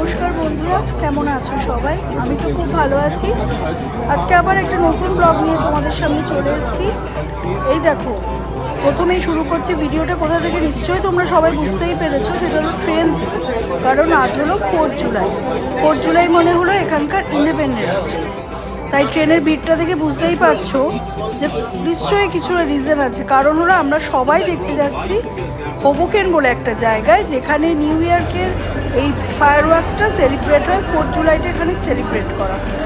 নমস্কার বন্ধুরা, কেমন আছো সবাই? আমি তো খুব ভালো আছি। আজকে আবার একটা নতুন ব্লগ নিয়ে তোমাদের সামনে চলে এসেছি। এই দেখো, প্রথমেই শুরু করছি ভিডিওটা কোথা থেকে নিশ্চয়ই তোমরা সবাই বুঝতেই পেরেছো, সেটা হলো ট্রেন থেকে। কারণ আজ হলো 4 জুলাই। 4 জুলাই মনে হলো এখানকার ইন্ডিপেন্ডেন্স ডে। তাই ট্রেনের ভিড়টা দেখে বুঝতেই পারছো যে নিশ্চয়ই কিছু রিজন আছে। কারণ হলো আমরা সবাই দেখতে যাচ্ছি হোবোকেন বলে একটা জায়গায়, যেখানে নিউ ইয়র্কের এই ফায়ার ওয়ার্কসটা সেলিব্রেট হয়। 4 জুলাইটা এখানে সেলিব্রেট করা হয়।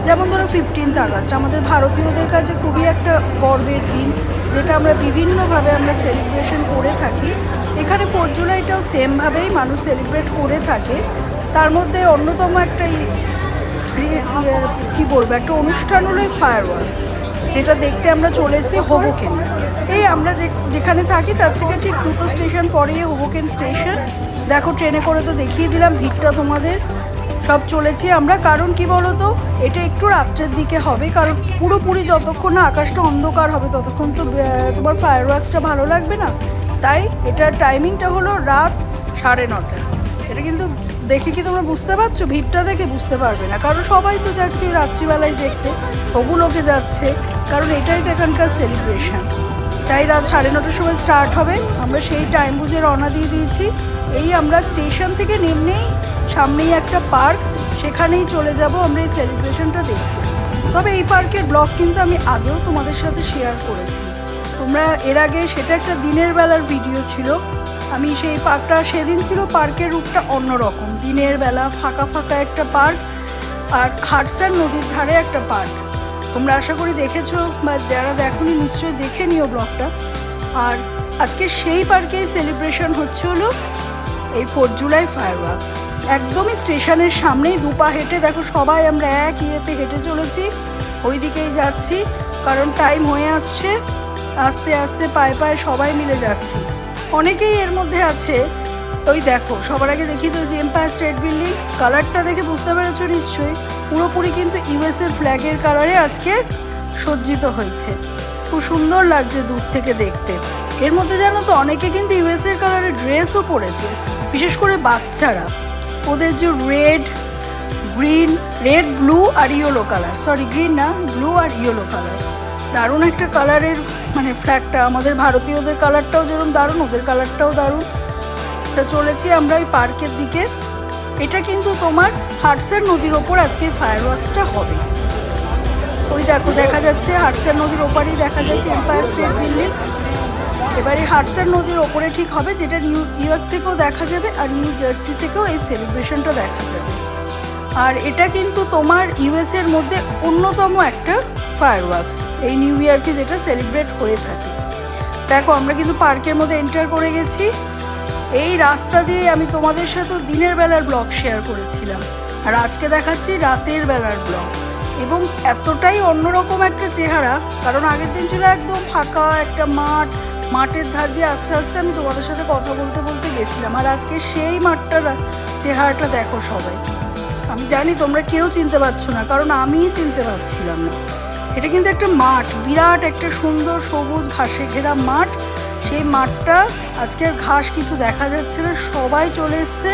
যেমন ধরো 15th আগস্ট আমাদের ভারতীয়দের কাছে খুবই একটা গর্বের দিন, যেটা আমরা বিভিন্নভাবে আমরা সেলিব্রেশন করে থাকি। এখানে 4 জুলাইটাও সেমভাবেই মানুষ সেলিব্রেট করে থাকে। তার মধ্যে অন্যতম একটা কি বলবো, একটা অনুষ্ঠান হলো ফায়ার ওয়ার্কস, যেটা দেখতে আমরা চলে এসেছি হোবোকেনে। এই আমরা যেখানে থাকি তার থেকে ঠিক 2টো স্টেশন পরেই হোবোকেন স্টেশন। দেখো, ট্রেনে করে তো দেখিয়ে দিলাম ভিড়টা তোমাদের। সব চলেছি আমরা। কারণ কি বলো তো, এটা একটু রাত্রের দিকে হবে, কারণ পুরোপুরি যতক্ষণ না আকাশটা অন্ধকার হবে ততক্ষণ তো তোমার ফায়ার ওয়ার্কসটা ভালো লাগবে না। তাই এটার টাইমিংটা হলো রাত 9:30। এটা কিন্তু দেখে কি তোমরা বুঝতে পারছো? ভিড়টা দেখে বুঝতে পারবে না, কারণ সবাই তো যাচ্ছে রাত্রিবেলায় দেখতে, ওগুলোকে যাচ্ছে, কারণ এটাই তো এখানকার সেলিব্রেশন। তাই রাত 9:30টার সময় স্টার্ট হবে। আমরা সেই টাইম বুঝে রওনা দিয়ে দিয়েছি। এই আমরা স্টেশন থেকে নেমেই সামনেই একটা পার্ক, সেখানেই চলে যাব আমরা এই সেলিব্রেশনটা দেখতে। তবে এই পার্কের ব্লগ কিন্তু আমি আগেও তোমাদের সাথে শেয়ার করেছি। তোমরা এর আগে, সেটা একটা দিনের বেলার ভিডিও ছিল। আমি সেই পার্কটা, সেদিন ছিল পার্কের রূপটা অন্যরকম, দিনের বেলা ফাঁকা ফাঁকা একটা পার্ক, আর হাডসন নদীর ধারে একটা পার্ক। তোমরা আশা করি দেখেছো, বা যারা দেখোনি নিশ্চয়ই দেখে নিও ব্লগটা। আর আজকে সেই পার্কেই সেলিব্রেশন হচ্ছে হলো এই 4 জুলাই ফায়ার ওয়ার্কস। একদমই স্টেশনের সামনেই দুপা হেঁটে, দেখো সবাই আমরা এক ইয়েতে হেঁটে চলেছি, ওই দিকেই যাচ্ছি। কারণ টাইম হয়ে আসছে, আস্তে আস্তে পায়ে পায়ে সবাই মিলে যাচ্ছি। অনেকেই এর মধ্যে আছে। ওই দেখো, সবার আগে দেখি তো যে এম্পায়ার স্টেট বিল্ডিং, কালারটা দেখে বুঝতে পেরেছো নিশ্চয়ই, পুরোপুরি কিন্তু ইউএসএর ফ্ল্যাগের কালারে আজকে সজ্জিত হয়েছে। খুব সুন্দর লাগছে দূর থেকে দেখতে। এর মধ্যে জানো তো, অনেকে কিন্তু ইউএসএর কালারের ড্রেসও পরেছে, বিশেষ করে বাচ্চারা। ওদের যে রেড ব্লু আর ইয়েলো কালার, সরি গ্রিন না, ব্লু আর ইয়েলো কালার, দারুণ একটা কালারের মানে ফ্ল্যাগটা। আমাদের ভারতীয়দের কালারটাও যেরকম দারুণ, ওদের কালারটাও দারুণ। তা চলেছি আমরা ওই পার্কের দিকে। এটা কিন্তু তোমার হাডসন নদীর ওপর আজকে ফায়ার ওয়ার্কসটা হবে। ওই দেখো, দেখা যাচ্ছে হাডসন নদীর ওপারেই দেখা যাচ্ছে এম্পায়ার স্টেট বিল্ডিং। এবারে হাডসন নদীর ওপরে ঠিক হবে, যেটা নিউ ইয়র্ক থেকেও দেখা যাবে আর নিউ জার্সি থেকেও এই সেলিব্রেশনটা দেখা যাবে। আর এটা কিন্তু তোমার ইউএসএর মধ্যে অন্যতম একটা ফায়ার ওয়ার্কস, এই নিউ ইয়র্কে যেটা সেলিব্রেট হয়ে থাকে। দেখো, আমরা কিন্তু পার্কের মধ্যে এন্টার করে গেছি। এই রাস্তা দিয়ে আমি তোমাদের সাথে দিনের বেলার ব্লগ শেয়ার করেছিলাম, আর আজকে দেখাচ্ছি রাতের বেলার ব্লগ। এবং এতটাই অন্যরকম একটা চেহারা, কারণ আগের দিন ছিল একদম ফাঁকা একটা মাঠের ধার দিয়ে আস্তে আস্তে আমি তোমাদের সাথে কথা বলতে বলতে গেছিলাম। আর আজকে সেই মাঠটার চেহারাটা দেখো সবাই। আমি জানি তোমরা কেউ চিনতে পারছো না, কারণ আমিই চিনতে পারছিলাম না। এটা কিন্তু একটা মাঠ, বিরাট একটা সুন্দর সবুজ ঘাসে ঘেরা মাঠ। সেই মাঠটা আজকের ঘাস কিছু দেখা যাচ্ছে না, সবাই চলে এসছে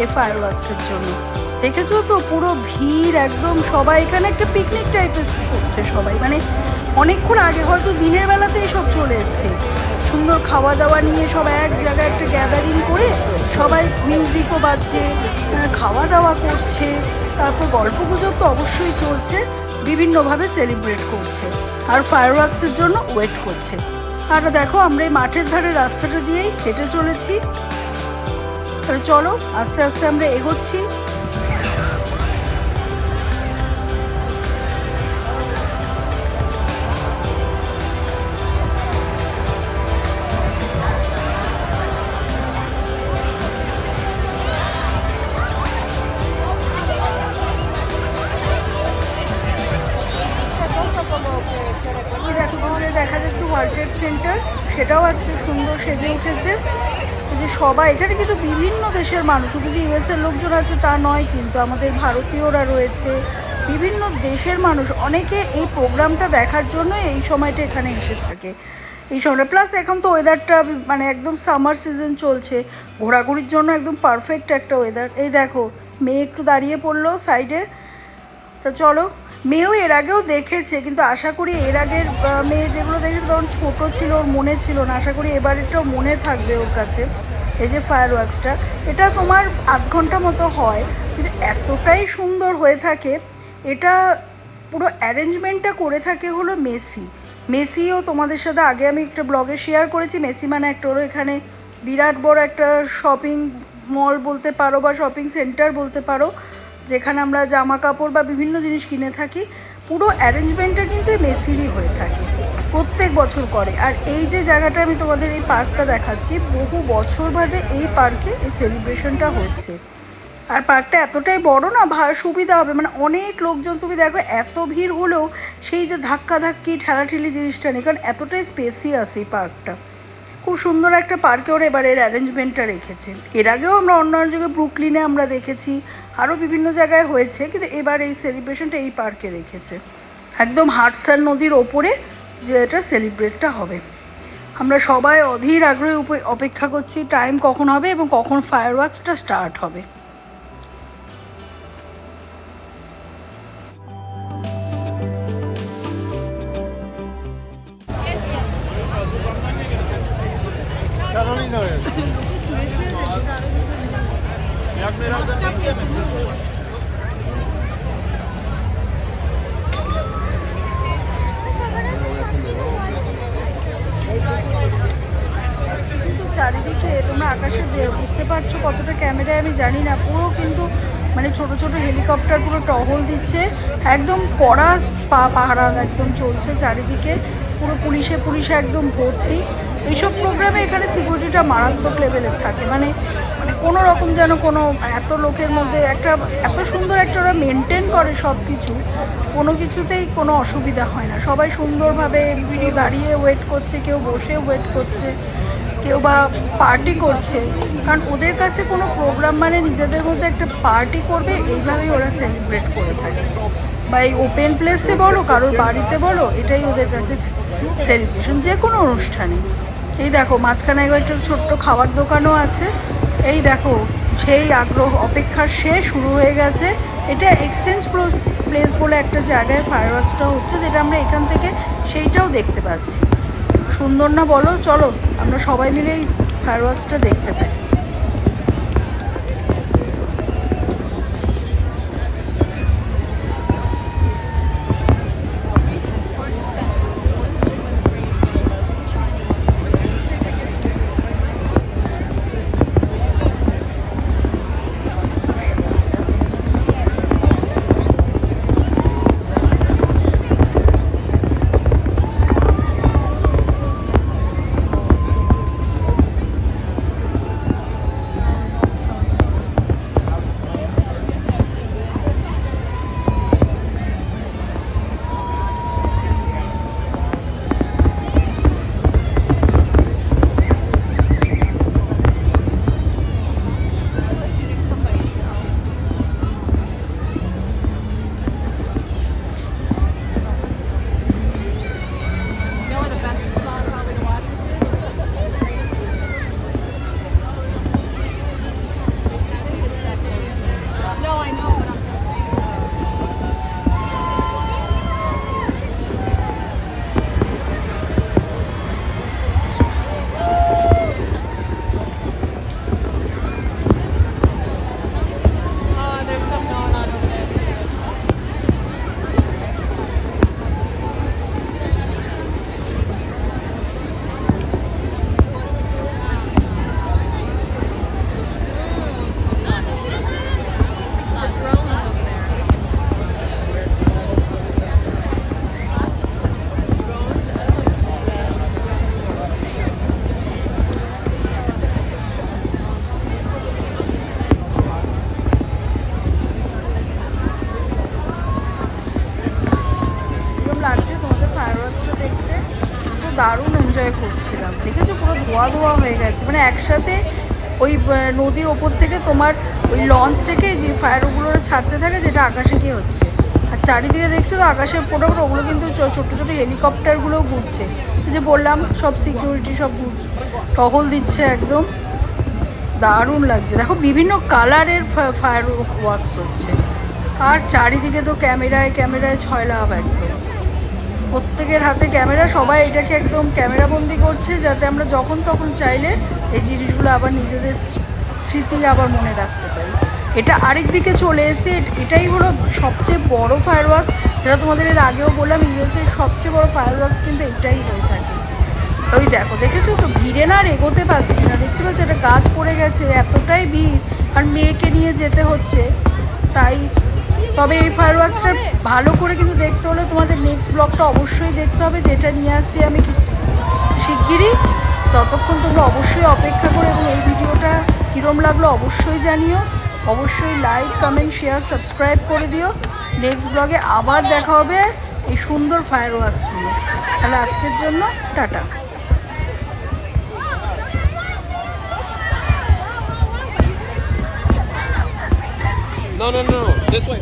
এ ফায়ার ওয়ার্কসের জন্য। দেখেছো তো, পুরো ভিড় একদম। সবাই এখানে একটা পিকনিক টাইপের করছে সবাই, মানে অনেকক্ষণ আগে, হয়তো দিনের বেলাতেই সব চলে এসছে। সুন্দর খাওয়া দাওয়া নিয়ে সব এক জায়গায় একটা গ্যাদারিং করে সবাই, মিউজিকও বাজছে, খাওয়া দাওয়া করছে, তারপর গল্প গুজব তো অবশ্যই চলছে, বিভিন্নভাবে সেলিব্রেট করছে আর ফায়ার ওয়ার্কসের জন্য ওয়েট করছে। আর দেখো, আমরা এই মাঠের ধারে রাস্তাটা দিয়েই হেঁটে চলেছি। তাহলে চলো আস্তে আস্তে আমরা এগোচ্ছি। দেখা যাচ্ছে ওয়ার্ল্ড ট্রেড সেন্টার, সেটাও আজকে সুন্দর সেজে উঠেছে। এই যে সবাই, এখানে কিন্তু বিভিন্ন দেশের মানুষ, শুধু যে ইউএসএর লোকজন আছে তা নয়, কিন্তু আমাদের ভারতীয়রা রয়েছে, বিভিন্ন দেশের মানুষ। অনেকে এই প্রোগ্রামটা দেখার জন্য এই সময়টা এখানে এসে থাকে। এই সময়টা প্লাস এখন তো ওয়েদারটা মানে একদম সামার সিজন চলছে, ঘোরাঘুরির জন্য একদম পারফেক্ট একটা ওয়েদার। এই দেখো, মেয়ে একটু দাঁড়িয়ে পড়লো সাইডে। তো চলো, মেয়েও এর আগেও দেখেছে, কিন্তু আশা করি এর আগের মেয়ে যেগুলো দেখেছে তখন ছোটো ছিল, ওর মনে ছিল না। আশা করি এবারেরটাও মনে থাকবে ওর কাছে। এই যে ফায়ার ওয়ার্কসটা, এটা তোমার আধ ঘন্টা মতো হয়, কিন্তু এতটাই সুন্দর হয়ে থাকে। এটা পুরো অ্যারেঞ্জমেন্টটা করে থাকে হলো মেসিও তোমাদের সাথে আগে আমি একটা ব্লগে শেয়ার করেছি। মেসি মানে একটা হলো এখানে বিরাট বড় একটা শপিং মল বলতে পারো বা শপিং সেন্টার বলতে পারো, যেখানে আমরা জামা কাপড় বা বিভিন্ন জিনিস কিনে থাকি। পুরো অ্যারেঞ্জমেন্টটা কিন্তু মেসিরই হয়ে থাকে, প্রত্যেক বছর করে। আর এই যে জায়গাটা আমি তোমাদের এই পার্কটা দেখাচ্ছি, বহু বছর বাদে এই পার্কে এই সেলিব্রেশনটা হচ্ছে। আর পার্কটা এতটাই বড় না, সুবিধা হবে, মানে অনেক লোকজন। তুমি দেখো এত ভিড় হলেও সেই যে ধাক্কাধাক্কি ঠেলাঠেলি জিনিসটা নেই, কারণ এতটাই স্পেসিয়াস এই পার্কটা। খুব সুন্দর একটা পার্কে ওরা এবার এর অ্যারেঞ্জমেন্টটা রেখেছে। এর আগেও আমরা অন্য জায়গায় ব্রুকলিনে আমরা দেখেছি, আরও বিভিন্ন জায়গায় হয়েছে, কিন্তু এবার এই সেলিব্রেশনটা এই পার্কে রেখেছে, একদম হাডসন নদীর ওপরে যে এটা সেলিব্রেটটা হবে। আমরা সবাই অধীর আগ্রহে অপেক্ষা করছি টাইম কখন হবে এবং কখন ফায়ার ওয়ার্কসটা স্টার্ট হবে। চারিদিকে তোমরা আকাশে বুঝতে পারছো কতটা ক্যামেরায় আমি জানি না, পুরো কিন্তু মানে ছোট ছোট হেলিকপ্টার পুরো টহল দিচ্ছে, একদম কড়া পাহারা একদম চলছে চারিদিকে, পুরো পুলিশে একদম ভর্তি। এইসব প্রোগ্রামে এখানে সিকিউরিটিটা মারাত্মক লেভেলের থাকে, মানে মানে কোনো রকম যেন কোনো এত লোকের মধ্যে একটা এত সুন্দর একটা ওরা মেনটেন করে সব কিছু, কোনো কিছুতেই কোনো অসুবিধা হয় না। সবাই সুন্দরভাবে কেউ দাঁড়িয়ে ওয়েট করছে, কেউ বসে ওয়েট করছে, কেউ বা পার্টি করছে, কারণ ওদের কাছে কোনো প্রোগ্রাম মানে নিজেদের মধ্যে একটা পার্টি করবে, এইভাবেই ওরা সেলিব্রেট করে থাকে। বা এই ওপেন প্লেসে বলো, কারোর বাড়িতে বলো, এটাই ওদের কাছে সেলিব্রেশন, যে কোনো অনুষ্ঠানে। এই দেখো মাঝখানে একটা ছোট্ট খাবার দোকানও আছে। এই দেখো সেই আগ্রহ অপেক্ষার শেষ শুরু হয়ে গেছে। এটা এক্সচেঞ্জ প্লেস বলে একটা জায়গায় ফায়ার ওয়ার্কসটা হচ্ছে, যেটা আমরা এখান থেকে সেইটাও দেখতে পাচ্ছি। সুন্দর না বলো? চলো আমরা সবাই মিলে এই ফায়ার ওয়ার্কসটা দেখতে থাকি। দারুণ এনজয় করছিলাম, দেখেছো পুরো ধোয়া ধোয়া হয়ে গেছে, মানে একসাথে ওই নদীর ওপর থেকে তোমার ওই লঞ্চ থেকে যে ফায়ারগুলো ছাড়তে থাকে, যেটা আকাশে গিয়ে হচ্ছে। আর চারিদিকে দেখছো তো আকাশে পুরো ওগুলো কিন্তু ছোট্টো ছোটো হেলিকপ্টারগুলোও ঘুরছে, যে বললাম সব সিকিউরিটি সব টহল দিচ্ছে একদম। দারুণ লাগছে। দেখো বিভিন্ন কালারের ফায়ার ওয়ার্কস হচ্ছে, আর চারিদিকে তো ক্যামেরায় ক্যামেরায় ছয়লাভ একদম। প্রত্যেকের হাতে ক্যামেরা, সবাই এটাকে একদম ক্যামেরাবন্দি করছে যাতে আমরা যখন তখন চাইলে এই জিনিসগুলো আবার নিজেদের স্মৃতি আবার মনে রাখতে পারি। এটা আরেক দিকে চলে এসে, এটাই হলো সবচেয়ে বড় ফায়ার ওয়ার্কস, যেটা তোমাদের এর আগেও বললাম ইউএসএর সবচেয়ে বড় ফায়ার ওয়ার্কস কিন্তু এটাই হয়ে থাকে। ওই দেখো, দেখেছো তো, ভিড়ে না আর এগোতে পারছি না, দেখতে পাচ্ছ একটা গাছ পড়ে গেছে, এতটাই ভিড়, আর মেয়েকে নিয়ে যেতে হচ্ছে তাই। তবে এই ফায়ার ওয়ার্কসটা ভালো করে কিন্তু দেখতে হলে তোমাদের নেক্সট ব্লগটা অবশ্যই দেখতে হবে, যেটা নিয়ে আসছি আমি শিগগিরই। ততক্ষণ তোমরা অবশ্যই অপেক্ষা করো, এবং এই ভিডিওটা কীরম লাগলো অবশ্যই জানিও। অবশ্যই লাইক, কমেন্ট, শেয়ার, সাবস্ক্রাইব করে দিও। নেক্সট ব্লগে আবার দেখা হবে এই সুন্দর ফায়ার ওয়ার্কস নিয়ে। তাহলে আজকের জন্য টাটা। No, this way.